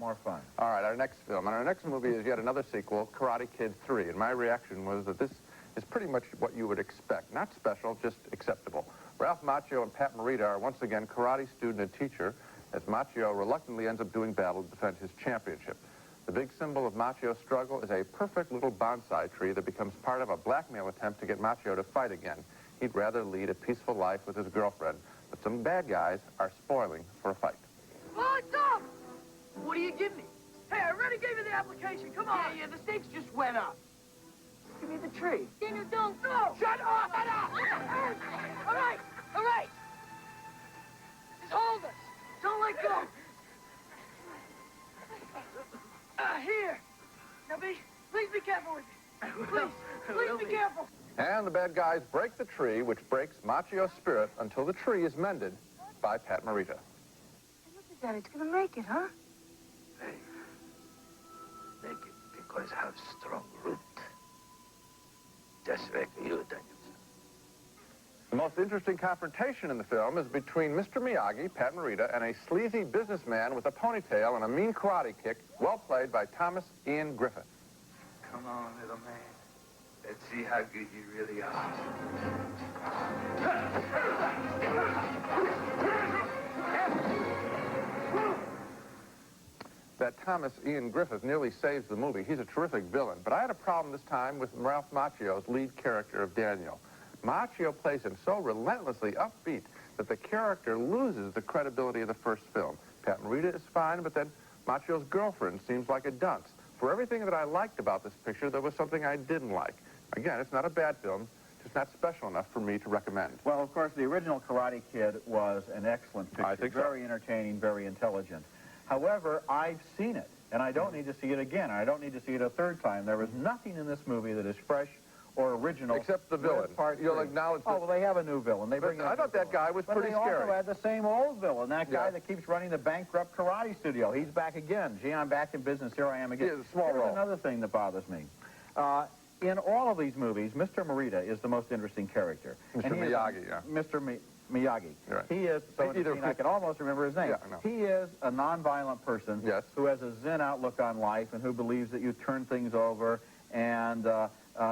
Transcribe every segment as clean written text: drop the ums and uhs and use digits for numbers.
More fun. All right, our next film. And our next movie is yet another sequel, Karate Kid 3. And my reaction was that this is pretty much what you would expect. Not special, just acceptable. Ralph Macchio and Pat Morita are once again karate student and teacher, as Macchio reluctantly ends up doing battle to defend his championship. The big symbol of Macchio's struggle is a perfect little bonsai tree that becomes part of a blackmail attempt to get Macchio to fight again. He'd rather lead a peaceful life with his girlfriend, but some bad guys are spoiling for a fight. Lights up! What do you give me? Hey, I already gave you the application. Come on. Yeah, the stakes just went up. Give me the tree. Daniel, don't. No! Shut up! Shut up! All right, all right. Just hold us. Don't let go. Here. Now, please be careful with it. Please be careful. And the bad guys break the tree, which breaks Macchio's spirit until the tree is mended by Pat Morita. Look at that. It's going to make it, huh? Hey, make it because have strong root. Just like you, Daniel. The most interesting confrontation in the film is between Mr. Miyagi, Pat Morita, and a sleazy businessman with a ponytail and a mean karate kick, well played by Thomas Ian Griffith. Come on, little man. Let's see how good you really are. That Thomas Ian Griffith nearly saves the movie. He's a terrific villain. But I had a problem this time with Ralph Macchio's lead character of Daniel. Macchio plays him so relentlessly upbeat that the character loses the credibility of the first film. Pat Morita is fine, but then Macchio's girlfriend seems like a dunce. For everything that I liked about this picture, there was something I didn't like. Again, it's not a bad film, just not special enough for me to recommend. Well, of course, the original Karate Kid was an excellent picture. I think so. Very entertaining, very intelligent. However, I've seen it, and I don't need to see it again. I don't need to see it a third time. There was nothing in this movie that is fresh or original. Except the villain. You'll acknowledge that. Oh, well, they have a new villain. They bring in I thought that guy was pretty scary. But they also had the same old villain, that guy that keeps running the bankrupt karate studio. He's back again. Gee, I'm back in business. Here I am again. Yeah, small role. Here's another thing that bothers me. In all of these movies, Mr. Morita is the most interesting character. Mr. Miyagi, yeah. Mr. Miyagi. Right. He is, so I can almost remember his name. Yeah, I know. He is a nonviolent person who has a zen outlook on life and who believes that you turn things over and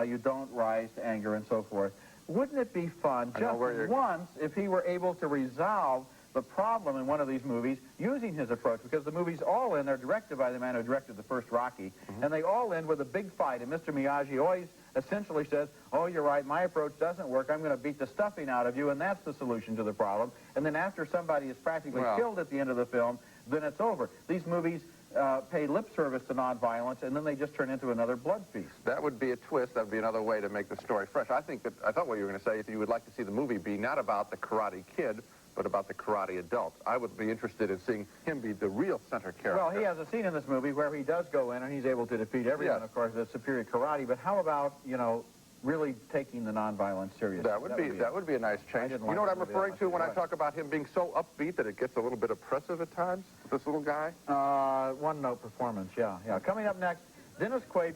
you don't rise to anger and so forth. Wouldn't it be fun just once if he were able to resolve the problem in one of these movies using his approach? Because the movies all end, they're directed by the man who directed the first Rocky, and they all end with a big fight, and Mr. Miyagi always essentially says, oh, you're right, my approach doesn't work, I'm going to beat the stuffing out of you, and that's the solution to the problem. And then after somebody is practically killed at the end of the film, then it's over. These movies pay lip service to nonviolence, and then they just turn into another blood feast. That would be a twist. That would be another way to make the story fresh. I thought what you were going to say is you would like to see the movie be not about the Karate Kid, but about the karate adult. I would be interested in seeing him be the real center character. Well, he has a scene in this movie where he does go in and he's able to defeat everyone, of course, with superior karate. But how about, you know, really taking the nonviolence seriously? That would be a nice change. You know what I'm referring to when I talk about him being so upbeat that it gets a little bit oppressive at times? This little guy? One-note performance, yeah. Coming up next, Dennis Quaid.